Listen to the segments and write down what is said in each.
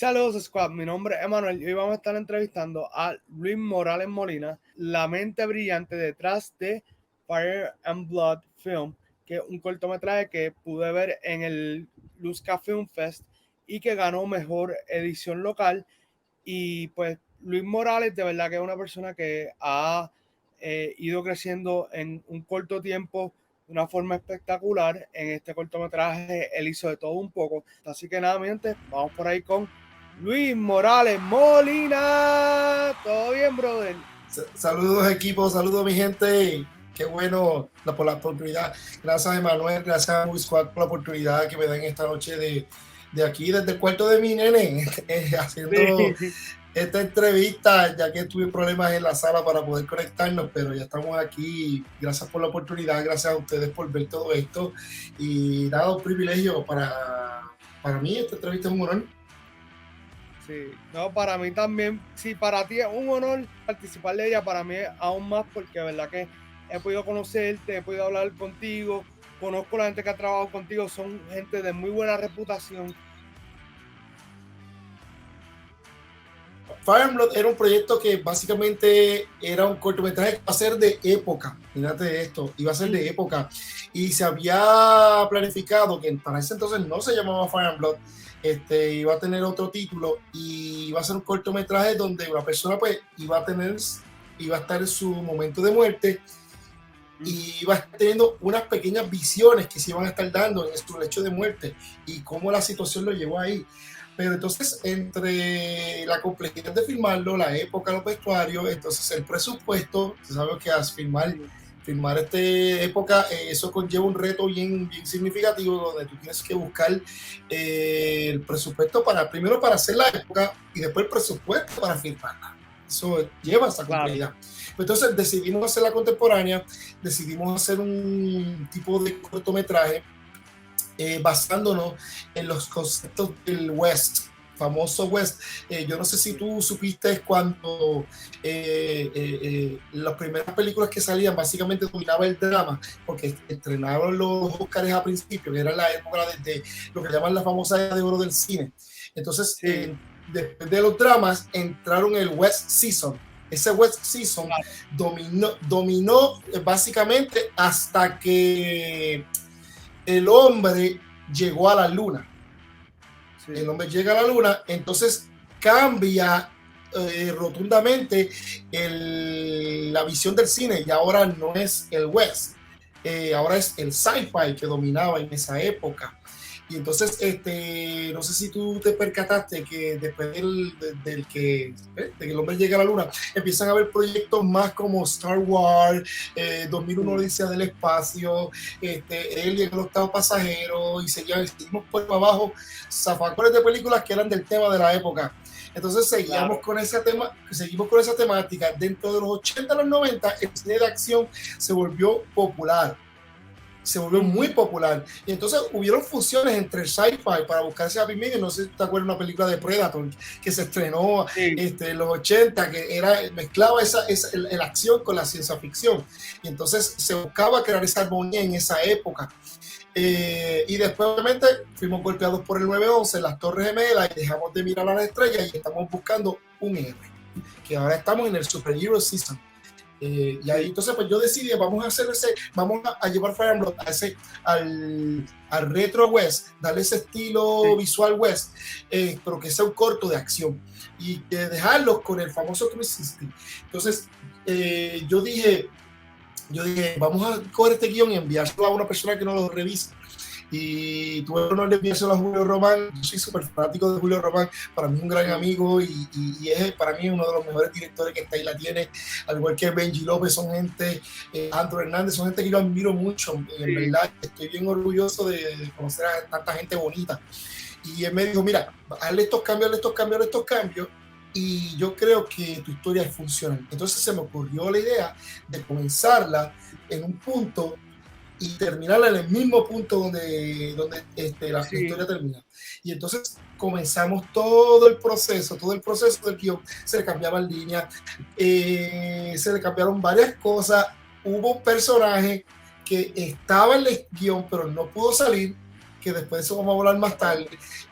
Saludos, Squad. Mi nombre es Emanuel y hoy vamos a estar entrevistando a Luis Morales Molina, la mente brillante detrás de Fire and Blood Film, que es un cortometraje que pude ver en el Luzca Film Fest y que ganó mejor edición local. Y pues Luis Morales de verdad que es una persona que ha ido creciendo en un corto tiempo de una forma espectacular. En este cortometraje él hizo de todo un poco. Así que nada, mi gente, vamos por ahí con Luis Morales Molina. ¿Todo bien, brother? Saludos, equipo, saludos, mi gente. Qué bueno por la oportunidad. Gracias, Emanuel, gracias a Movie Squad por la oportunidad que me dan esta noche de aquí, desde el cuarto de mi nene, haciendo esta entrevista, ya que tuve problemas en la sala para poder conectarnos, pero ya estamos aquí. Gracias por la oportunidad, gracias a ustedes por ver todo esto. Y nada, un privilegio para mí. Esta entrevista es un honor. Sí, no, para mí también, si para ti es un honor participar de ella, para mí es aún más porque de verdad que he podido conocerte, he podido hablar contigo, conozco a la gente que ha trabajado contigo, son gente de muy buena reputación. Fire and Blood era un proyecto que básicamente era un cortometraje que iba a ser de época. Mírate esto, iba a ser de época. Y se había planificado que para ese entonces no se llamaba Fire and Blood, iba a tener otro título y iba a ser un cortometraje donde una persona pues iba a estar en su momento de muerte y iba a estar teniendo unas pequeñas visiones que se iban a estar dando en su lecho de muerte y cómo la situación lo llevó ahí. Pero entonces, entre la complejidad de filmarlo, la época, los vestuarios, entonces el presupuesto, tú sabes que al filmar esta época, eso conlleva un reto bien significativo donde tú tienes que buscar el presupuesto primero para hacer la época y después el presupuesto para filmarla. Eso lleva esa complejidad. Claro. Entonces decidimos hacer la contemporánea, decidimos hacer un tipo de cortometraje basándonos en los conceptos del West, famoso West. Yo no sé si tú supiste cuando las primeras películas que salían básicamente dominaba el drama, porque estrenaron los Oscars a principio, que era la época de lo que llaman la famosa era de oro del cine. Entonces, sí. Después de los dramas entraron el West Season. Ese West Season dominó básicamente hasta que el hombre llegó a la luna. Sí. El hombre llega a la luna, entonces cambia rotundamente la visión del cine y ahora no es el West, ahora es el sci-fi que dominaba en esa época. Y entonces, no sé si tú te percataste que después de que el hombre llega a la luna, empiezan a haber proyectos más como Star Wars, 2001 Odisea del Espacio, él y el octavo pasajero, y seguimos por abajo, zafacones de películas que eran del tema de la época. Entonces seguimos con esa temática. Dentro de los 80 a los 90, el cine de acción se volvió popular. Se volvió muy popular. Y entonces hubieron fusiones entre sci-fi para buscarse happy medium. No sé si te acuerdas de una película de Predator que se estrenó en los 80, que mezclaba la acción con la ciencia ficción. Y entonces se buscaba crear esa armonía en esa época. Y después, obviamente, fuimos golpeados por el 9/11, las Torres Gemelas, y dejamos de mirar a las estrellas y estamos buscando un héroe. Que ahora estamos en el Superhero Season. Y ahí entonces pues yo decidí vamos a llevar Fire and Blood al retro West, darle ese estilo visual West, pero que sea un corto de acción y dejarlos con el famoso 360. Entonces yo dije vamos a coger este guión y enviárselo a una persona que no lo revise. Y tuve el honor de enviárselo a Julio Román. Yo soy súper fanático de Julio Román, para mí es un gran amigo y es para mí uno de los mejores directores que está ahí la tiene, al igual que Benji López, son gente, Andrew Hernández, son gente que yo admiro mucho, en verdad estoy bien orgulloso de conocer a tanta gente bonita. Y él me dijo, mira, hazle estos cambios, y yo creo que tu historia es funcional. Entonces se me ocurrió la idea de comenzarla en un punto y terminarla en el mismo punto donde la historia termina. Y entonces comenzamos todo el proceso del guión. Se le cambiaban líneas, se le cambiaron varias cosas. Hubo un personaje que estaba en el guión pero no pudo salir, que después de eso vamos a hablar más tarde.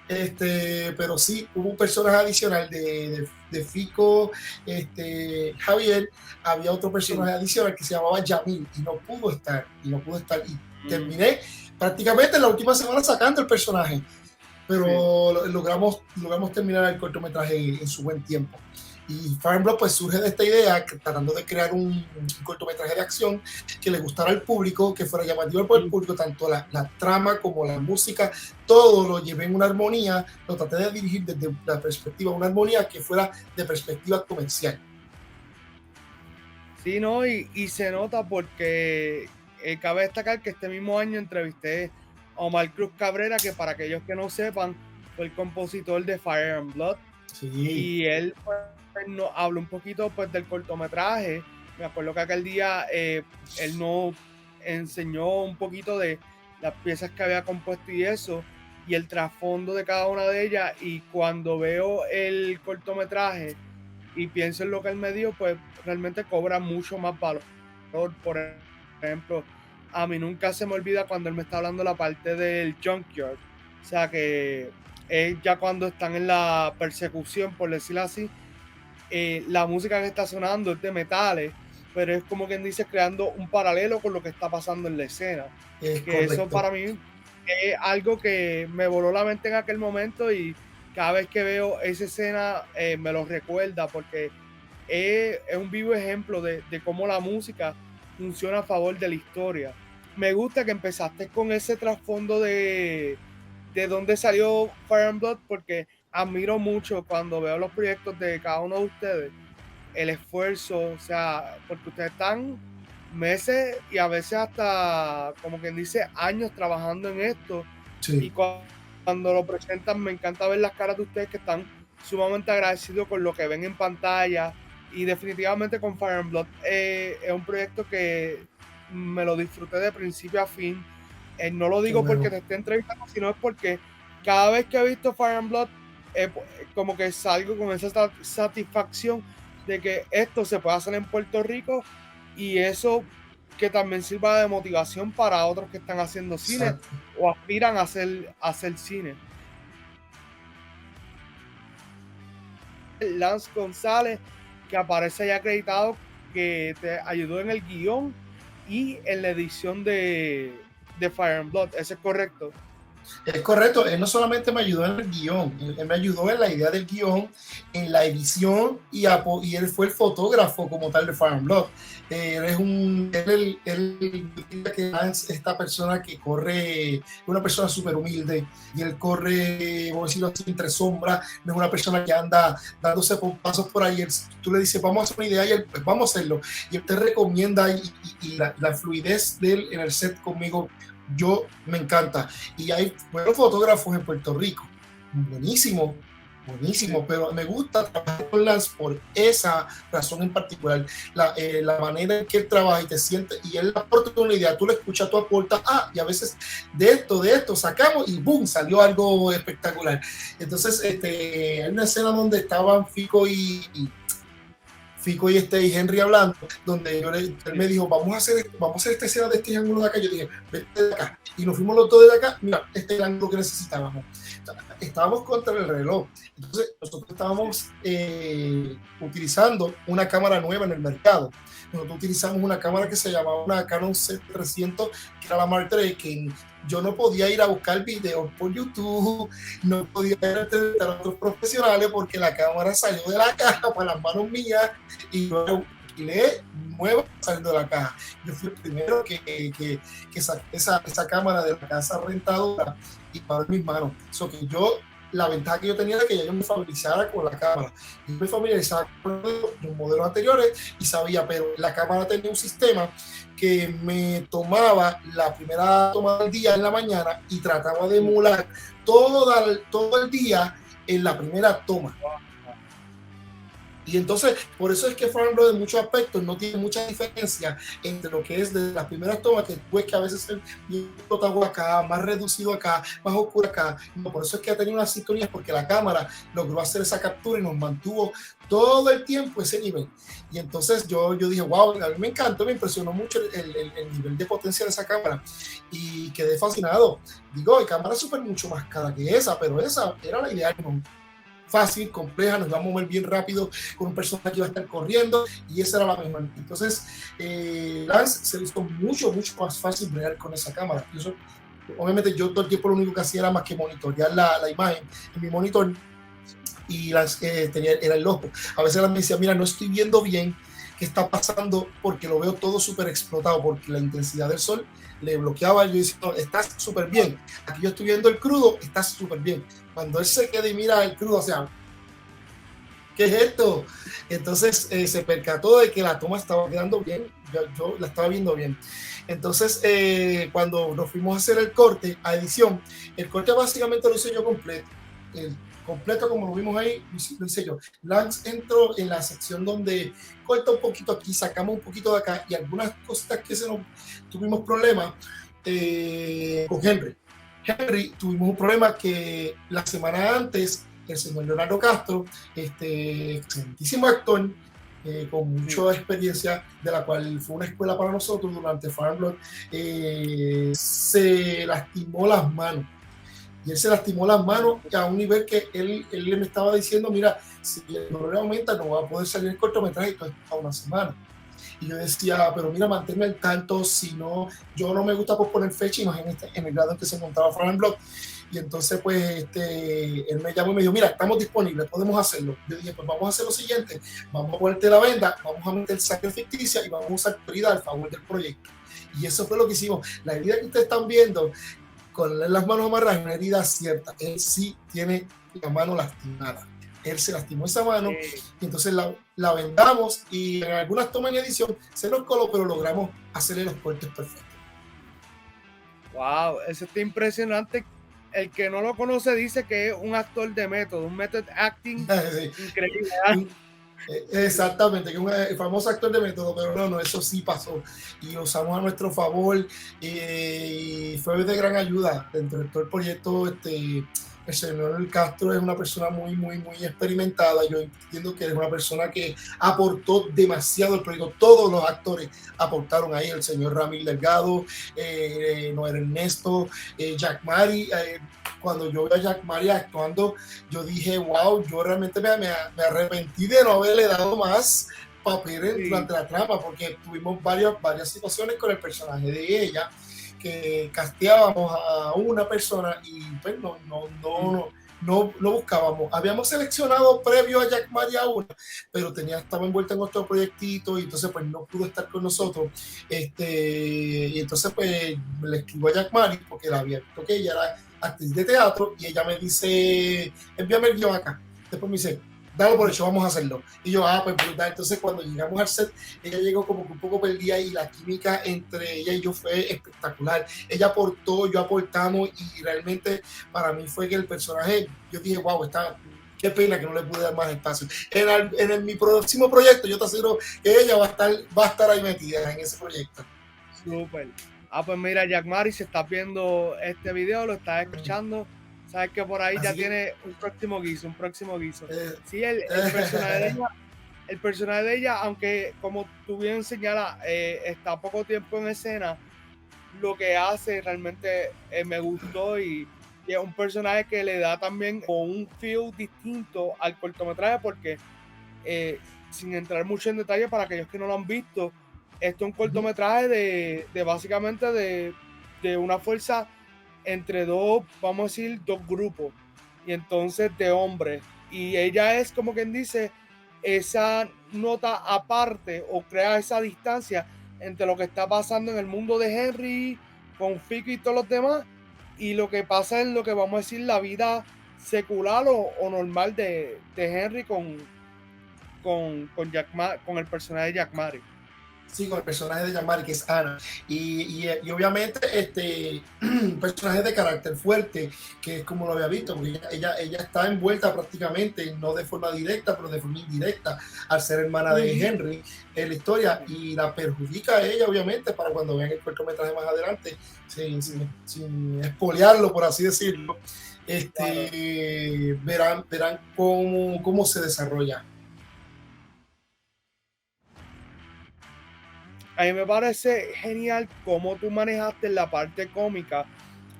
Pero sí, hubo un personaje adicional de Fico, Javier, había otro personaje adicional que se llamaba Yamil y no pudo estar. Y terminé prácticamente en la última semana sacando el personaje, pero logramos terminar el cortometraje en su buen tiempo. Y Fire and Blood pues surge de esta idea, tratando de crear un cortometraje de acción que le gustara al público, que fuera llamativo por el público, tanto la trama como la música, todo lo llevé en una armonía, lo traté de dirigir desde la perspectiva, una armonía que fuera de perspectiva comercial. Sí, no, y se nota porque cabe destacar que este mismo año entrevisté a Omar Cruz Cabrera, que para aquellos que no sepan, fue el compositor de Fire and Blood. Sí. Y él pues, nos habló un poquito pues, del cortometraje. Me acuerdo que aquel día él nos enseñó un poquito de las piezas que había compuesto y eso, y el trasfondo de cada una de ellas. Y cuando veo el cortometraje y pienso en lo que él me dio, pues realmente cobra mucho más valor. Por ejemplo, a mí nunca se me olvida cuando él me está hablando la parte del junkyard. O sea que es ya cuando están en la persecución, por decirlo así, la música que está sonando es de metales, pero es como quien dice creando un paralelo con lo que está pasando en la escena. Que eso para mí es algo que me voló la mente en aquel momento y cada vez que veo esa escena me lo recuerda porque es un vivo ejemplo de cómo la música funciona a favor de la historia. Me gusta que empezaste con ese trasfondo de dónde salió Fire and Blood porque admiro mucho cuando veo los proyectos de cada uno de ustedes, el esfuerzo, o sea, porque ustedes están meses y a veces hasta, como quien dice, años trabajando en esto. Sí. Y cuando lo presentan me encanta ver las caras de ustedes que están sumamente agradecidos con lo que ven en pantalla y definitivamente con Fire and Blood es un proyecto que me lo disfruté de principio a fin. No lo digo porque te esté entrevistando, sino es porque cada vez que he visto Fire and Blood como que salgo con esa satisfacción de que esto se puede hacer en Puerto Rico y eso que también sirva de motivación para otros que están haciendo cine. Exacto. O aspiran a hacer cine. Lance González, que aparece ahí acreditado, que te ayudó en el guión y en la edición de Fire and Blood. ¿Eso es correcto? Es correcto, él no solamente me ayudó en el guión, él me ayudó en la idea del guión, en la edición y él fue el fotógrafo como tal de Fire and Blood. Esta persona que corre, es una persona súper humilde y él corre, vamos a decirlo así, entre sombras, no es una persona que anda dándose pasos por ahí. Tú le dices, vamos a hacer una idea y él, pues vamos a hacerlo. Y él te recomienda y la fluidez de él en el set conmigo. Yo me encanta. Y hay buenos fotógrafos en Puerto Rico. Buenísimo, pero me gusta trabajar con Lance por esa razón en particular. La manera en que él trabaja y te siente, y él aporta una idea, tú le escuchas, tú aportas, y a veces de esto sacamos y ¡boom! Salió algo espectacular. Entonces, hay una escena donde estaban Fico y Henry hablando, donde él me dijo, vamos a hacer esta escena de este ángulo de acá. Yo dije, vete de acá. Y nos fuimos los dos de acá. Mira, este es el ángulo que necesitábamos. Estábamos contra el reloj. Entonces, nosotros estábamos utilizando una cámara nueva en el mercado. Nosotros utilizamos una cámara que se llamaba una Canon C300, que era la Mark III, que yo no podía ir a buscar videos por YouTube, no podía ir a entrevistar a otros profesionales porque la cámara salió de la caja para las manos mías y yo alquilé nueva saliendo de la caja. Yo fui el primero que saqué esa cámara de la casa rentadora y para mis manos. Que la ventaja que yo tenía era que ya yo me familiarizara con la cámara. Yo me familiarizaba con los modelos anteriores y sabía, pero la cámara tenía un sistema que me tomaba la primera toma del día en la mañana y trataba de emular todo el día en la primera toma. Y entonces, por eso es que Fire and Blood en muchos aspectos no tiene mucha diferencia entre lo que es de las primeras tomas, que tú ves que a veces es bien explotado acá, más reducido acá, más oscuro acá. No, por eso es que ha tenido una sintonía, porque la cámara logró hacer esa captura y nos mantuvo todo el tiempo ese nivel. Y entonces yo dije, wow, a mí me encantó, me impresionó mucho el nivel de potencia de esa cámara y quedé fascinado. Digo, hay cámara súper mucho más cara que esa, pero esa era la idea, ¿no? Fácil, compleja, nos va a mover bien rápido con un personaje que va a estar corriendo y esa era la misma. Entonces, Lance se hizo mucho más fácil bregar con esa cámara. Eso, obviamente yo todo el tiempo lo único que hacía era más que monitorear la imagen en mi monitor y era el ojo. A veces me decía, mira, no estoy viendo bien qué está pasando porque lo veo todo súper explotado, porque la intensidad del sol le bloqueaba. Yo decía, no, estás súper bien. Aquí yo estoy viendo el crudo, estás súper bien. Cuando él se queda y mira el crudo, o sea, ¿qué es esto? Entonces se percató de que la toma estaba quedando bien, yo la estaba viendo bien. Entonces, cuando nos fuimos a hacer el corte, a edición, el corte básicamente lo hice yo completo. Completo como lo vimos ahí, lo hice yo. Lance entró en la sección donde corta un poquito aquí, sacamos un poquito de acá y algunas cosas que tuvimos problemas con Henry. Henry tuvimos un problema que la semana antes el señor Leonardo Castro, excelentísimo actor, con mucha experiencia, de la cual fue una escuela para nosotros durante Fire and Blood, se lastimó las manos. Y él se lastimó las manos a un nivel que él me estaba diciendo, mira, si el dolor aumenta no va a poder salir el cortometraje y todo esto a una semana. Y yo decía, pero mira, manténme al tanto, si no, yo no me gusta posponer fecha y más en el grado en que se montaba Fire and Blood. Y entonces, pues, él me llamó y me dijo, mira, estamos disponibles, podemos hacerlo. Yo dije, pues vamos a hacer lo siguiente, vamos a ponerte la venda, vamos a meter sangre ficticia y vamos a usar prioridad al favor del proyecto. Y eso fue lo que hicimos. La herida que ustedes están viendo, con las manos amarradas, es una herida cierta. Él sí tiene la mano lastimada. Él se lastimó esa mano y entonces la vendamos y en algunas tomas en edición se nos coló, pero logramos hacerle los cortes perfectos. Wow, eso está impresionante. El que no lo conoce dice que es un actor de método, un method acting sí. Increíble. Exactamente, que es un famoso actor de método, pero no, eso sí pasó y lo usamos a nuestro favor y fue de gran ayuda dentro de todo el proyecto. El señor Castro es una persona muy experimentada. Yo entiendo que es una persona que aportó demasiado el proyecto. Todos los actores aportaron ahí. El señor Ramil Delgado, Noel Ernesto, Jack Mari. Cuando yo vi a Jack Mari actuando, yo dije, wow, yo realmente me arrepentí de no haberle dado más papel durante la trama, porque tuvimos varias situaciones con el personaje de ella, que casteábamos a una persona y pues no buscábamos. Habíamos seleccionado previo a Jack Maria una, pero estaba envuelta en otro proyectito y entonces pues no pudo estar con nosotros. Y entonces pues le escribo a Jack Maria porque la había visto que ella era actriz de teatro y ella me dice, envíame el guión acá. Después me dice, dalo por hecho, vamos a hacerlo. Y yo, pues brutal. Entonces, cuando llegamos al set, ella llegó como que un poco perdida y la química entre ella y yo fue espectacular. Ella aportó, yo aportamos y realmente para mí fue que el personaje, yo dije, wow, qué pena que no le pude dar más espacio. Mi próximo proyecto, yo te aseguro que ella va a estar ahí metida en ese proyecto. Súper. Pues mira, Jack Mari, si estás viendo este video, lo estás escuchando, sabes que por ahí ya tiene un próximo guiso. Sí, el personaje de ella, aunque como tú bien señalas, está poco tiempo en escena, lo que hace realmente me gustó y es un personaje que le da también un feel distinto al cortometraje porque sin entrar mucho en detalle para aquellos que no lo han visto, esto es un cortometraje de básicamente de una fuerza entre dos, vamos a decir, dos grupos, y entonces de hombres. Y ella es como quien dice, esa nota aparte o crea esa distancia entre lo que está pasando en el mundo de Henry, con Fico y todos los demás, y lo que pasa en lo que vamos a decir la vida secular o normal de Henry con el personaje de Jack Mari. Sí, con el personaje de Yamari, que es Ana. Y obviamente un personaje de carácter fuerte, que es como lo había visto, porque ella está envuelta prácticamente, no de forma directa, pero de forma indirecta, al ser hermana de Henry en la historia, y la perjudica a ella, obviamente, para cuando vean el cortometraje más adelante, sin espolearlo, por así decirlo, verán cómo se desarrolla. A mí me parece genial cómo tú manejaste la parte cómica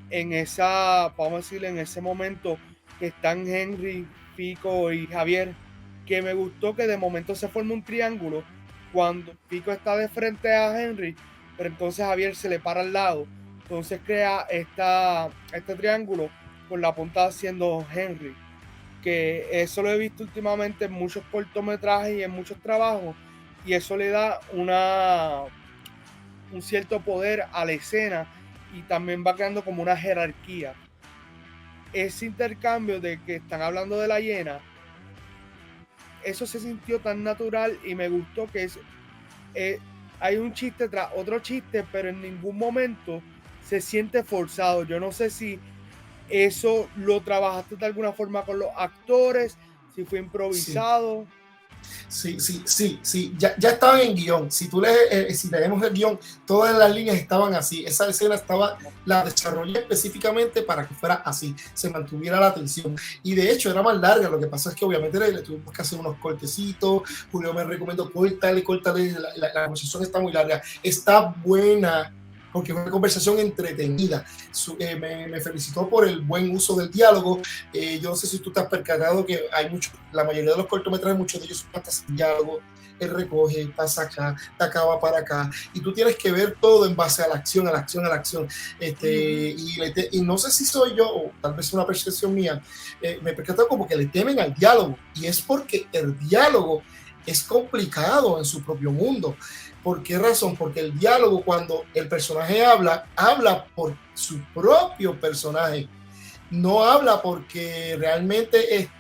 en esa, vamos a decir, en ese momento que están Henry, Pico y Javier, que me gustó que de momento se forma un triángulo cuando Pico está de frente a Henry, pero entonces Javier se le para al lado. Entonces crea este triángulo con la punta haciendo Henry, que eso lo he visto últimamente en muchos cortometrajes y en muchos trabajos, y eso le da un cierto poder a la escena y también va creando como una jerarquía. Ese intercambio de que están hablando de la hiena, eso se sintió tan natural y me gustó que hay un chiste tras otro chiste, pero en ningún momento se siente forzado. Yo no sé si eso lo trabajaste de alguna forma con los actores, si fue improvisado. Sí, ya estaban en guión. Si leemos el guión, todas las líneas estaban así. Esa escena la desarrollé específicamente para que fuera así, se mantuviera la atención. Y de hecho era más larga. Lo que pasa es que obviamente le tuvimos que hacer unos cortecitos. Julio me recomendó córtale, la conversación está muy larga. Está buena, porque es una conversación entretenida. Me felicitó por el buen uso del diálogo. Yo no sé si tú te has percatado que la mayoría de los cortometrajes, muchos de ellos son hasta sin diálogo. Él recoge, pasa acá, de acá va para acá, y tú tienes que ver todo en base a la acción, a la acción, a la acción. Y no sé si soy yo, o tal vez es una percepción mía, me he percatado como que le temen al diálogo, y es porque el diálogo es complicado en su propio mundo. ¿Por qué razón? Porque el diálogo, cuando el personaje habla por su propio personaje, no habla porque realmente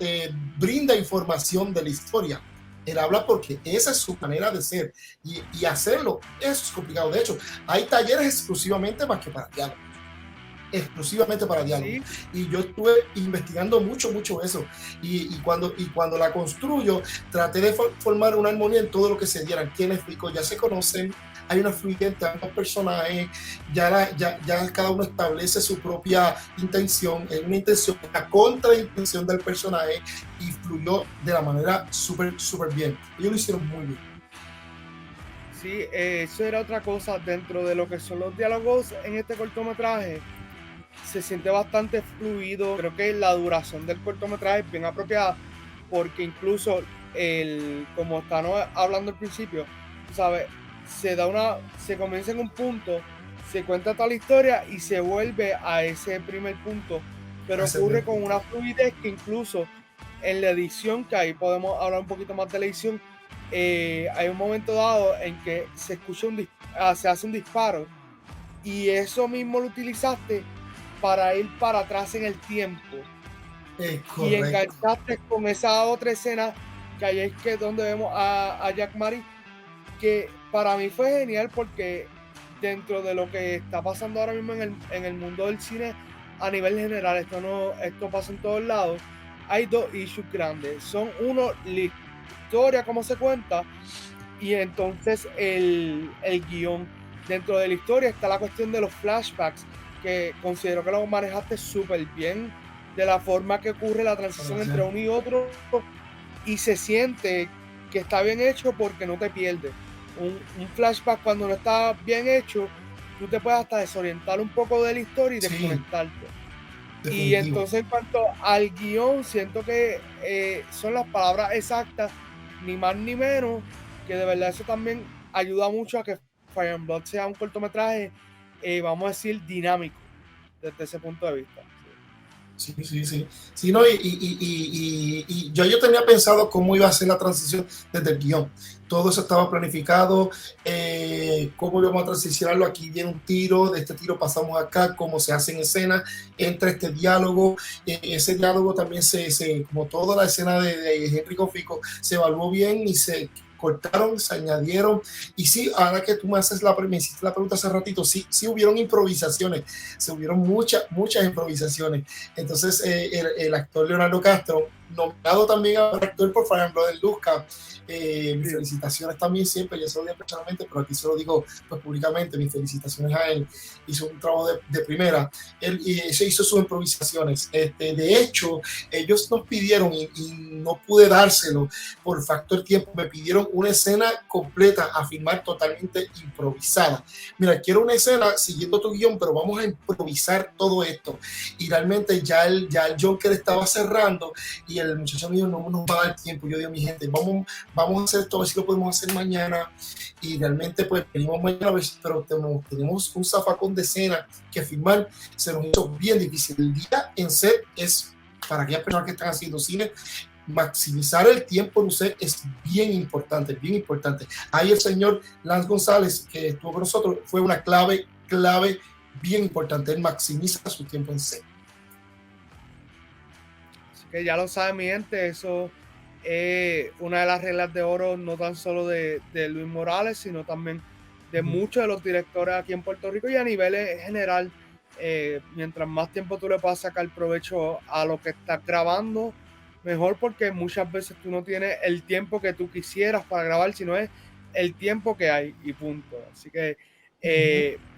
brinda información de la historia. Él habla porque esa es su manera de ser, y hacerlo, eso es complicado. De hecho, hay talleres exclusivamente más que para diálogo. Exclusivamente para diálogo. Sí. Y yo estuve investigando mucho eso, y cuando la construyo traté de formar una armonía en todo lo que se dieran. Quienes ya se conocen, hay una fluidez entre ambos personajes, ya cada uno establece su propia intención, una intención, la contraintención del personaje, y fluyó de la manera súper bien. Ellos lo hicieron muy bien. Sí, eso era otra cosa dentro de lo que son los diálogos en este cortometraje. Se siente bastante fluido. Creo que la duración del cortometraje es bien apropiada, porque incluso como estábamos hablando al principio, ¿sabes? Se comienza en un punto, se cuenta toda la historia y se vuelve a ese primer punto, pero ocurre con una fluidez que incluso en la edición, que ahí podemos hablar un poquito más de la edición, hay un momento dado en que se escucha se hace un disparo, y eso mismo lo utilizaste para ir para atrás en el tiempo. Y enganchaste con esa otra escena que ahí es que donde vemos a Jack Mari, que para mí fue genial, porque dentro de lo que está pasando ahora mismo en el mundo del cine a nivel general, esto pasa en todos lados, hay dos issues grandes. Son uno, la historia, cómo se cuenta, y entonces el guión. Dentro de la historia está la cuestión de los flashbacks, que considero que lo manejaste súper bien, de la forma que ocurre la transición entre uno y otro, y se siente que está bien hecho porque no te pierdes. Un flashback, cuando no está bien hecho, tú te puedes hasta desorientar un poco de la historia y desconectarte. Definitivo. Y entonces, en cuanto al guión, siento que son las palabras exactas, ni más ni menos, que de verdad eso también ayuda mucho a que Fire and Blood sea un cortometraje, vamos a decir, dinámico desde ese punto de vista. Sí, no, y yo tenía pensado cómo iba a ser la transición desde el guión. Todo eso estaba planificado, cómo íbamos a transicionarlo. Aquí viene un tiro, de este tiro pasamos acá, cómo se hace en escena, entra este diálogo. Ese diálogo también como toda la escena de Henry con Fico, se evaluó bien y cortaron, se añadieron, y sí, ahora que tú me hiciste la pregunta hace ratito, sí hubieron improvisaciones, se hubieron muchas improvisaciones. Entonces el actor Leonardo Castro, nominado también a actor por Fire and Blood en Luzca, mis felicitaciones también siempre, ya se lo digo personalmente, pero aquí se lo digo pues, públicamente, mis felicitaciones a él, hizo un trabajo de primera, él se hizo sus improvisaciones, de hecho, ellos nos pidieron y no pude dárselo por factor tiempo, me pidieron una escena completa a filmar totalmente improvisada. Mira, quiero una escena siguiendo tu guión, pero vamos a improvisar todo esto, y realmente ya el Joker estaba cerrando y el muchacho mío no nos va a dar tiempo. Yo digo, mi gente, vamos a hacer esto, a ver si lo podemos hacer mañana, y realmente pues venimos mañana, pero tenemos un zafacón de escena que filmar, se nos hizo bien difícil. El día en set es, para aquellas personas que están haciendo cine, maximizar el tiempo en un set es bien importante, bien importante. Ahí el señor Lance González, que estuvo con nosotros, fue una clave bien importante, él maximiza su tiempo en set. Así que ya lo saben, mi gente, eso una de las reglas de oro, no tan solo de Luis Morales, sino también de muchos de los directores aquí en Puerto Rico y a nivel general. Mientras más tiempo tú le puedas sacar provecho a lo que estás grabando, mejor, porque muchas veces tú no tienes el tiempo que tú quisieras para grabar, sino es el tiempo que hay y punto. Así que,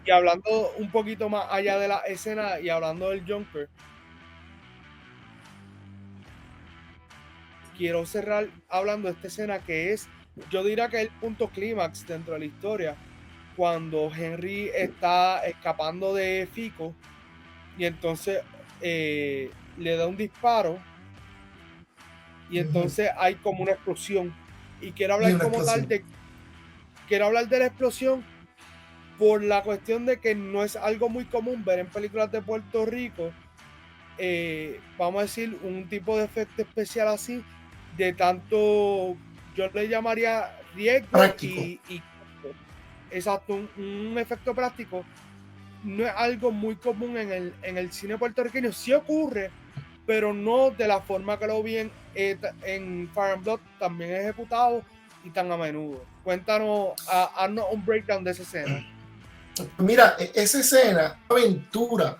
y hablando un poquito más allá de la escena y hablando del Joker, quiero cerrar hablando de esta escena que es, yo diría que es el punto clímax dentro de la historia, cuando Henry está escapando de Fico y entonces le da un disparo y entonces hay como una explosión, y quiero hablar quiero hablar de la explosión por la cuestión de que no es algo muy común ver en películas de Puerto Rico, vamos a decir, un tipo de efecto especial así, de tanto, yo le llamaría riesgo y exacto, un efecto práctico. No es algo muy común en el cine puertorriqueño, sí ocurre, pero no de la forma que lo vi en Fire and Blood, también ejecutado y tan a menudo. Cuéntanos, haznos un breakdown de esa escena. Mira, esa escena, aventura.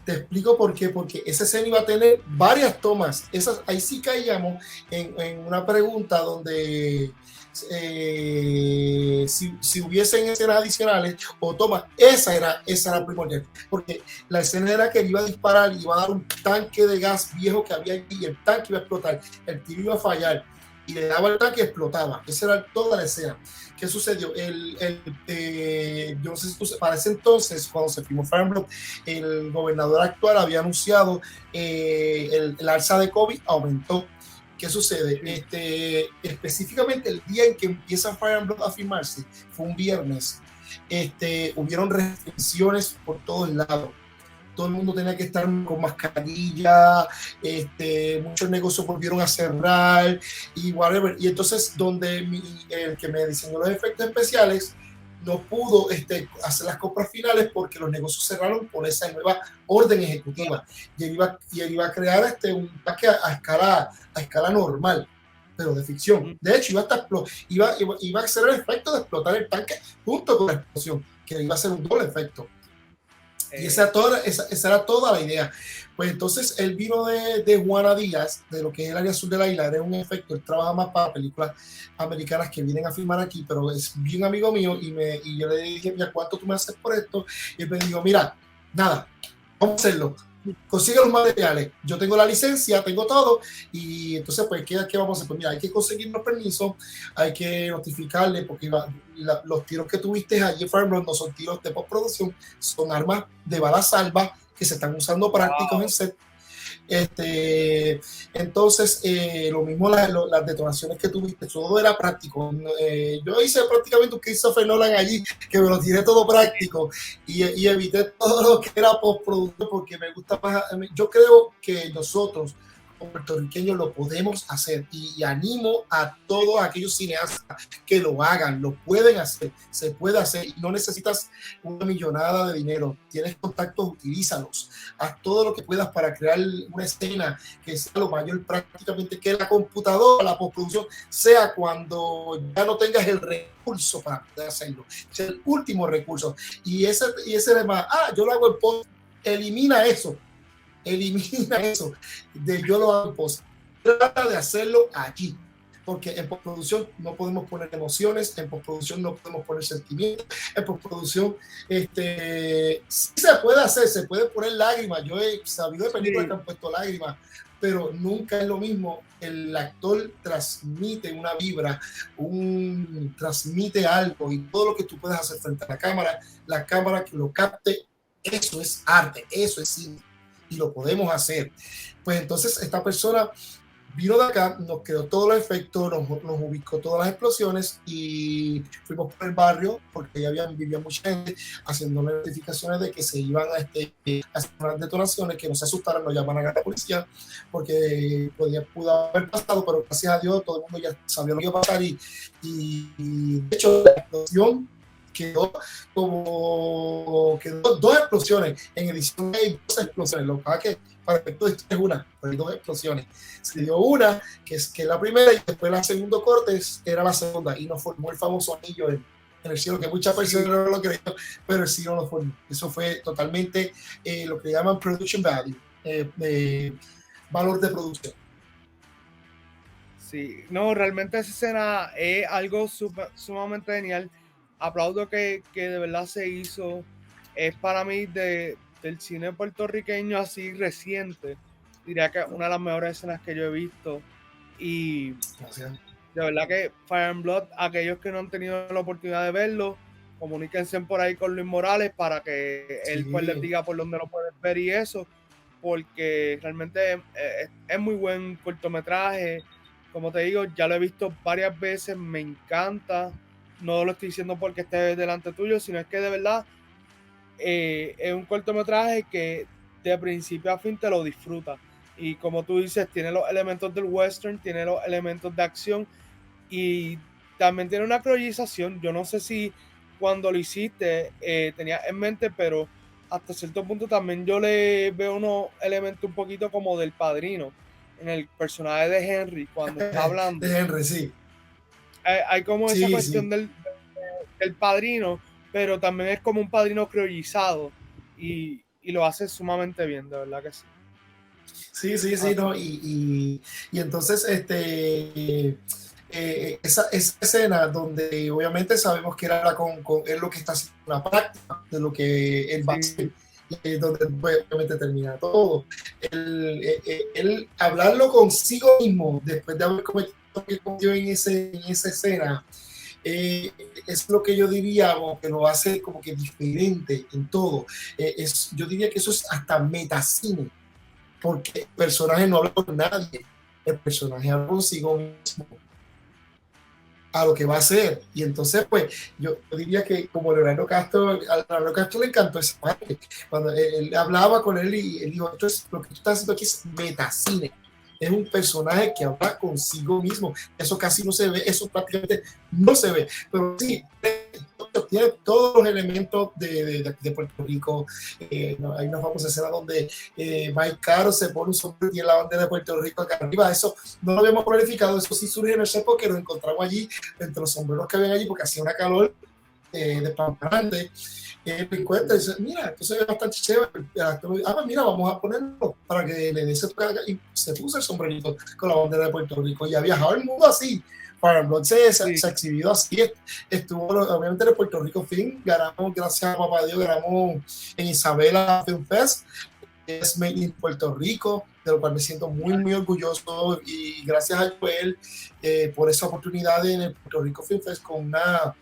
Te explico por qué, porque esa escena iba a tener varias tomas. Ahí sí caíamos en una pregunta donde si hubiesen escenas adicionales o tomas, esa era primordial, porque la escena era que iba a disparar, iba a dar un tanque de gas viejo que había allí, y el tanque iba a explotar, el tiro iba a fallar, y le daba el tanque y explotaba. Esa era toda la escena. ¿Qué sucedió? Yo no sé si para ese entonces, cuando se firmó Fire and Blood, el gobernador actual había anunciado el alza de COVID aumentó. ¿Qué sucede? Específicamente el día en que empieza Fire and Blood a firmarse, fue un viernes, hubieron restricciones por todos lados. Todo el mundo tenía que estar con mascarilla, muchos negocios volvieron a cerrar y whatever. Y entonces, donde el que me diseñó los efectos especiales no pudo hacer las compras finales porque los negocios cerraron por esa nueva orden ejecutiva. Y él iba a crear un tanque a escala normal, pero de ficción. De hecho, iba a hacer el efecto de explotar el tanque junto con la explosión, que iba a ser un doble efecto. Y esa era toda la idea. Pues entonces él vino de Juana Díaz, de lo que es el área sur de la isla, era un efecto, él trabaja más para películas americanas que vienen a filmar aquí, pero es bien amigo mío, y yo le dije, mira, ¿cuánto tú me haces por esto? Y él me dijo, mira, nada, vamos a hacerlo, consigue los materiales, yo tengo la licencia, tengo todo, y entonces pues, ¿qué vamos a hacer? Pues mira, hay que conseguir los permisos, hay que notificarle, porque los tiros que tuviste allí en Fire and Blood no son tiros de postproducción, son armas de bala salva que se están usando prácticos en set. Entonces, lo mismo las detonaciones que tuviste, todo era práctico. Yo hice prácticamente un Christopher Nolan allí, que me lo tiré todo práctico y evité todo lo que era postproducción, porque me gusta más. Yo creo que nosotros, puertorriqueños lo podemos hacer y animo a todos aquellos cineastas que lo hagan, lo pueden hacer, se puede hacer y no necesitas una millonada de dinero, tienes contactos, utilízalos, haz todo lo que puedas para crear una escena que sea lo mayor prácticamente que la computadora, la postproducción sea cuando ya no tengas el recurso para poder hacerlo, es el último recurso y ese demás, yo lo hago en post, elimina eso de yo lo hago en post, trata de hacerlo aquí, porque en postproducción no podemos poner emociones, en postproducción no podemos poner sentimientos, en postproducción sí se puede hacer, se puede poner lágrimas, yo he sabido de películas que han puesto lágrimas, pero nunca es lo mismo, el actor transmite una vibra, transmite algo y todo lo que tú puedes hacer frente a la cámara que lo capte, eso es arte, eso es cine y lo podemos hacer. Pues entonces esta persona vino de acá, nos creó todos los efectos, nos ubicó todas las explosiones y fuimos por el barrio porque ya vivía mucha gente haciendo notificaciones de que se iban a hacer unas detonaciones, que no se asustaran, no llamaran a la policía porque pudo haber pasado, pero gracias a Dios todo el mundo ya sabía lo que iba a pasar y de hecho la explosión quedó dos explosiones. En edición hay 2 explosiones. Lo que pasa es que para efecto de esto es una, pero hay 2 explosiones. Se dio una, que es la primera, y después la segundo corte era la segunda, y nos formó el famoso anillo en el cielo, que muchas personas no lo creyeron, pero el cielo lo formó. Eso fue totalmente lo que llaman production value, valor de producción. Sí, no, realmente esa escena es algo sumamente genial. Aplaudo que de verdad se hizo. Es para mí del cine puertorriqueño así reciente. Diría que una de las mejores escenas que yo he visto. Y Gracias. de verdad que Fire and Blood, aquellos que no han tenido la oportunidad de verlo, comuníquense por ahí con Luis Morales para que él pues les diga por dónde lo pueden ver y eso. Porque realmente es muy buen cortometraje. Como te digo, ya lo he visto varias veces, me encanta. No lo estoy diciendo porque esté delante tuyo, sino es que de verdad es un cortometraje que de principio a fin te lo disfrutas. Y como tú dices, tiene los elementos del western, tiene los elementos de acción y también tiene una crolización. Yo no sé si cuando lo hiciste tenías en mente, pero hasta cierto punto también yo le veo unos elementos un poquito como del Padrino en el personaje de Henry cuando está hablando. De Henry, sí. Hay como esa cuestión del Padrino, pero también es como un Padrino criolizado y lo hace sumamente bien, de verdad que sí. Sí, no, y entonces esa escena donde obviamente sabemos que era con él lo que está haciendo una práctica de lo que él va a hacer, donde obviamente termina todo. Él hablarlo consigo mismo después de haber cometido lo que cometió en esa escena, es lo que yo diría, que lo hace como que diferente en todo. Yo diría que eso es hasta metacine, porque el personaje no habla con nadie, el personaje habla consigo mismo a lo que va a hacer. Y entonces, pues, yo diría que como a Leonardo Castro le encantó esa parte. Cuando él hablaba con él y él dijo, lo que tú estás haciendo aquí es metacine. Es un personaje que habla consigo mismo. Eso casi no se ve, eso prácticamente no se ve. Pero sí, tiene todos los elementos de Puerto Rico. Hay una famosa escena donde Mike Caro se pone un sombrero y tiene la bandera de Puerto Rico acá arriba. Eso no lo habíamos planificado, eso sí surge en el set porque nos encontramos allí entre los sombreros que habían allí porque hacía una calor de pan grande. Me encuentra y dice, mira, esto se ve bastante chévere. Mira, vamos a ponerlo para que le dé ese toque. Y se puso el sombrerito con la bandera de Puerto Rico y ha viajado el mundo así. Fire and Blood se ha exhibido así. Estuvo obviamente en el Puerto Rico Film, ganamos, gracias a papá Dios, ganamos en Isabela Film Fest, es Made in Puerto Rico, de lo cual me siento muy, muy orgulloso y gracias a Joel por esa oportunidad en el Puerto Rico Film Fest con una,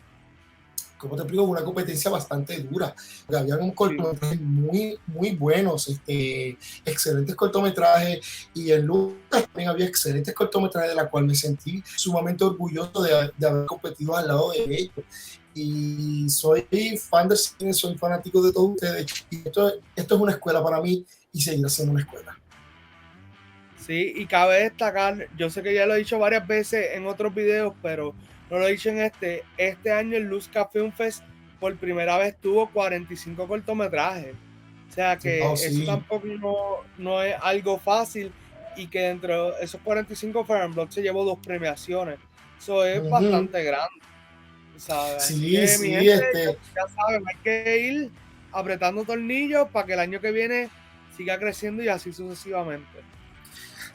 como te explico, una competencia bastante dura. Había un cortometraje muy, muy buenos, excelentes cortometrajes, y en Lucas también había excelentes cortometrajes de la cual me sentí sumamente orgulloso de haber competido al lado de ellos. Y soy fan del cine, soy fanático de todos ustedes, y esto es una escuela para mí y seguirá siendo una escuela. Sí, y cabe destacar, yo sé que ya lo he dicho varias veces en otros videos, pero no lo he dicho en este año el Luzca Film Fest por primera vez tuvo 45 cortometrajes. O sea que eso Sí. tampoco no es algo fácil y que dentro de esos 45 Fire Blood se llevó 2 premiaciones. Eso es Ujú. bastante grande, ¿sabes? Así Sí, que mi sí, gente, ya saben, hay que ir apretando tornillos para que el año que viene siga creciendo y así sucesivamente.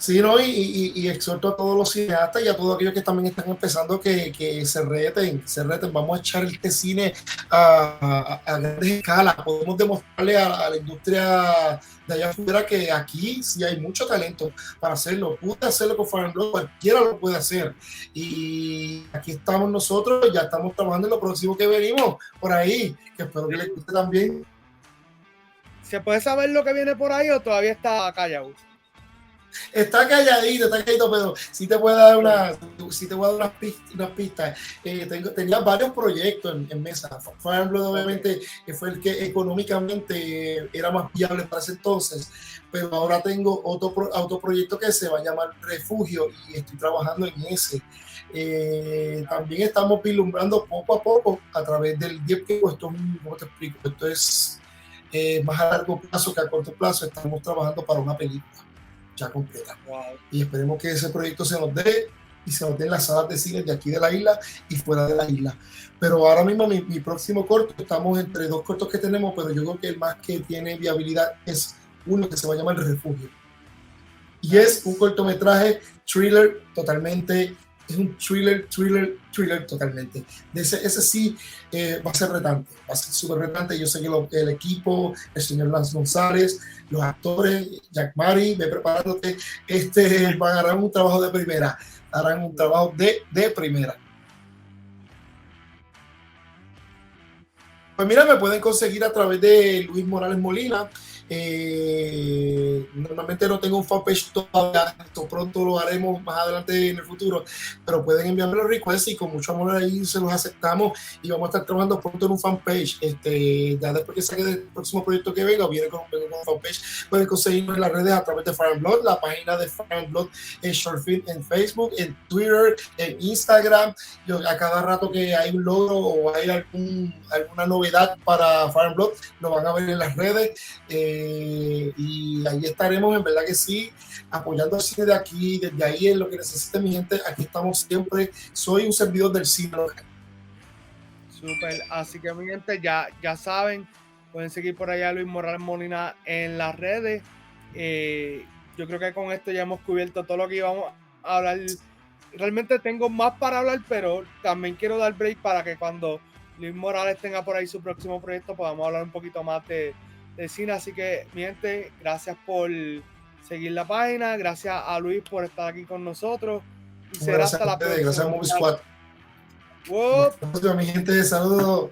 sí, ¿no? Y exhorto a todos los cineastas y a todos aquellos que también están empezando que se reten. Vamos a echar este cine a grandes escalas. Podemos demostrarle a la industria de allá afuera que aquí sí hay mucho talento para hacerlo. Pude hacerlo con Fire and Blood, cualquiera lo puede hacer. Y aquí estamos nosotros, ya estamos trabajando en lo próximo que venimos por ahí, que espero que les guste también. ¿Se puede saber lo que viene por ahí o todavía está callado? Está calladito, pero sí te puedo dar unas pistas. Tenía varios proyectos en mesa. Fire Blood, obviamente, fue el que económicamente era más viable para ese entonces, pero ahora tengo otro proyecto que se va a llamar Refugio y estoy trabajando en ese. También estamos vislumbrando poco a poco a través del tiempo. ¿Cómo te explico? Esto es más a largo plazo que a corto plazo. Estamos trabajando para una película ya completa. Wow. Y esperemos que ese proyecto se nos dé y se nos dé en las salas de cine de aquí de la isla y fuera de la isla. Pero ahora mismo mi próximo corto, estamos entre 2 cortos que tenemos, pero yo creo que el más que tiene viabilidad es uno que se va a llamar El Refugio. Y es un cortometraje thriller totalmente, es un thriller totalmente. Ese sí va a ser retante, va a ser súper retante. Yo sé que el equipo, el señor Lance González, los actores, Jack Mari, ve preparándote, van a agarrar un trabajo de primera, harán un trabajo de primera. Pues mira, me pueden conseguir a través de Luis Morales Molina. Normalmente no tengo un fanpage todavía, esto pronto lo haremos más adelante en el futuro, pero pueden enviarme los requests y con mucho amor ahí se los aceptamos y vamos a estar trabajando pronto en un fanpage. Ya después que saque del próximo proyecto que venga, viene con un fanpage. Pueden conseguirnos en las redes a través de Fire and Blood, la página de Fire and Blood en Short Film en Facebook, en Twitter, en Instagram. A cada rato que hay un logro o hay alguna novedad para Fire and Blood, lo van a ver en las redes. Y ahí estaremos, en verdad que sí, apoyando el cine de aquí, desde ahí en lo que necesite mi gente, aquí estamos siempre, soy un servidor del cine local. Súper, así que mi gente ya saben, pueden seguir por allá a Luis Morales Molina en las redes. Yo creo que con esto ya hemos cubierto todo lo que íbamos a hablar. Realmente tengo más para hablar, pero también quiero dar break para que cuando Luis Morales tenga por ahí su próximo proyecto podamos hablar un poquito más de cine. Así que, mi gente, gracias por seguir la página, gracias a Luis por estar aquí con nosotros y será hasta la próxima. Gracias a Movie Squad. Wow. Mi gente, saludos.